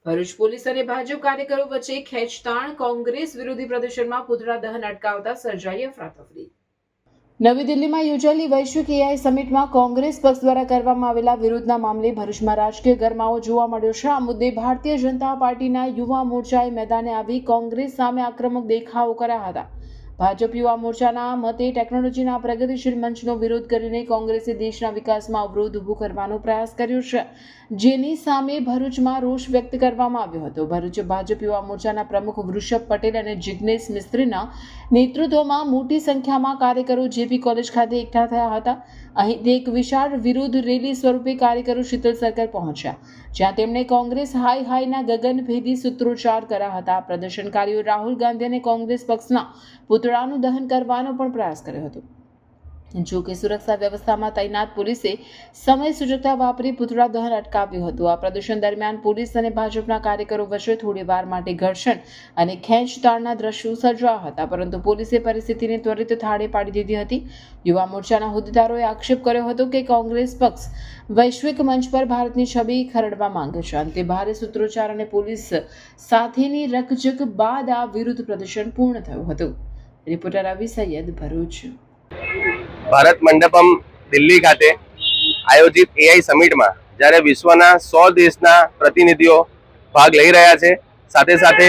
Bharuch police અને ભાજપ કાર્યકરો વચ્ચે ખેંચતાણ, કોંગ્રેસ વિરોધી પ્રદર્શનમાં પૂતળા દહન અટકાવતા સર્જાઈ અફરાતફરી। નવી દિલ્હીમાં યોજાયેલી વૈશ્વિક એઆઈ સમિટમાં કોંગ્રેસ પક્ષ દ્વારા કરવામાં આવેલા વિરોધના મામલે ભરૂચમાં રાજકીય ગરમાવો જોવા મળ્યો છે। આ મુદ્દે ભારતીય જનતા પાર્ટીના યુવા મોરચાએ મેદાને આવી કોંગ્રેસ સામે આક્રમક દેખાવો કર્યા હતા। ભાજપ યુવા મોરચાના મતે ટેકનોલોજીના પ્રગતિશીલ મંચનો વિરોધ કરીને કોંગ્રેસે દેશના વિકાસમાં અવરોધ ઊભો કરવાનો પ્રયાસ કર્યો છે, જેની સામે ભરૂચમાં રોષ વ્યક્ત કરવામાં આવ્યો હતો। ભરૂચ ભાજપ યુવા મોરચાના પ્રમુખ વૃષભ પટેલ અને જિગ્નેશ મિસ્ત્રીના નેતૃત્વમાં મોટી સંખ્યામાં કાર્યકરો જેપી કોલેજ ખાતે એકઠા થયા હતા। અહીંથી એક વિશાળ વિરોધ રેલી સ્વરૂપે કાર્યકરો શીતલ સર્કલ પહોંચ્યા, જ્યાં તેમણે કોંગ્રેસ હાય હાયના ગગનભેદી સૂત્રોચ્ચાર કર્યા હતા। પ્રદર્શનકારીઓ રાહુલ ગાંધી અને કોંગ્રેસ પક્ષના પૂતળાનું દહન કરવાનો પણ પ્રયાસ કર્યો હતો। જો કે સુરક્ષા વ્યવસ્થામાં તૈનાત પોલીસે સમય સૂચકતા વાપરી પૂતળા દહન અટકાવ્યું હતું। આ પ્રદર્શન દરમિયાન પોલીસ અને ભાજપના કાર્યકરો વચ્ચે થોડી વાર માટે ઘર્ષણ અને ખેંચતાણના દ્રશ્યો સર્જાયા હતા, પરંતુ પોલીસે પરિસ્થિતિને ત્વરિત થાળે પાડી દીધી હતી। યુવા મોરચાના હોદ્દેદારોએ આક્ષેપ કર્યો હતો કે કોંગ્રેસ પક્ષ વૈશ્વિક મંચ પર ભારતની છબી ખરડવા માંગે છે। અંતે ભારે સૂત્રોચ્ચાર અને પોલીસ સાથેની રકઝક બાદ આ વિરોધ પ્રદર્શન પૂર્ણ થયું હતું। રિપોર્ટર રવિ સૈયદ, ભરૂચ। ભારત મંડપમ દિલ્હી ખાતે આયોજિત એઆઈ સમિટમાં જ્યારે વિશ્વના 100 દેશના પ્રતિનિધિઓ ભાગ લઈ રહ્યા છે, સાથે સાથે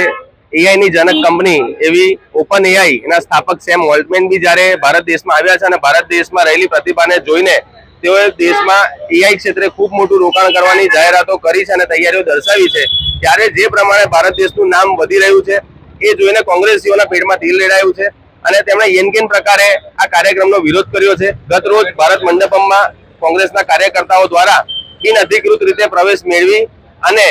એઆઈની જનક કંપની એવી ઓપન એઆઈ એના સ્થાપક સેમ ઓલ્ટમેન બી જ્યારે ભારત દેશમાં આવ્યા છે અને ભારત દેશમાં રહેલી પ્રતિભાને જોઈને તેઓએ દેશમાં એઆઈ ક્ષેત્રે ખૂબ મોટું રોકાણ કરવાની જાહેરાતો કરી છે અને તૈયારીઓ દર્શાવી છે। ત્યારે જે પ્રમાણે ભારત દેશનું નામ વધી રહ્યું છે એ જોઈને કોંગ્રેસીઓના પેટમાં તીર રેડાયું છે અને તેમણે યેનકેન પ્રકારે આ કાર્યક્રમનો વિરોધ કર્યો છે। ગત રોજ ભારત મંડપમમાં કોંગ્રેસના કાર્યકર્તાઓ દ્વારા બિનઅધિકૃત રીતે પ્રવેશ મેળવી અને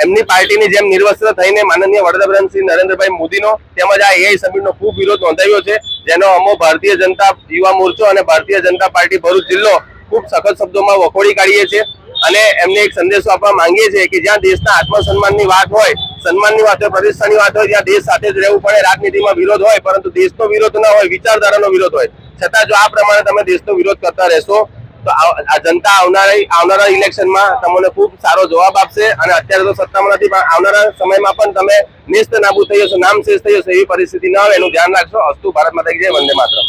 એમની પાર્ટીની જેમ નિર્વસ્ત્ર થઈને માનનીય વડાપ્રધાન શ્રી નરેન્દ્રભાઈ મોદીનો તેમજ આ એઆઈ સમિટનો ખૂબ વિરોધ નોંધાવ્યો છે, જેનો અમો ભારતીય જનતા યુવા મોરચો અને ભારતીય જનતા પાર્ટી ભરૂચ જિલ્લો ખૂબ સખત શબ્દોમાં વખોડી કાઢીએ છીએ અને એમને એક સંદેશો આપવા માંગીએ છીએ કે જ્યાં દેશના આત્મસન્માનની વાત હોય, સન્માનની વાત હોય, પ્રતિષ્ઠાની વાત હોય, ત્યાં દેશ સાથે જ રહેવું પડે। રાજનીતિમાં વિરોધ હોય, પરંતુ દેશનો વિરોધ ના હોય, વિચારધારાનો વિરોધ હોય, છતાં જો આ પ્રમાણે તમે દેશનો વિરોધ કરતા રહેશો તો આ જનતા આવનારા ઇલેક્શનમાં તમને ખૂબ સારો જવાબ આપશે અને અત્યારે તો સત્તામાં નથી, પણ આવનારા સમયમાં પણ તમે નેસ્ત નાબૂદ થઈ જશો, નામ શેષ થઈ જશો, એવી પરિસ્થિતિ ન આવે એનું ધ્યાન રાખશો। અસ્તુ ભારત માતા કી જય, વંદે માતરમ।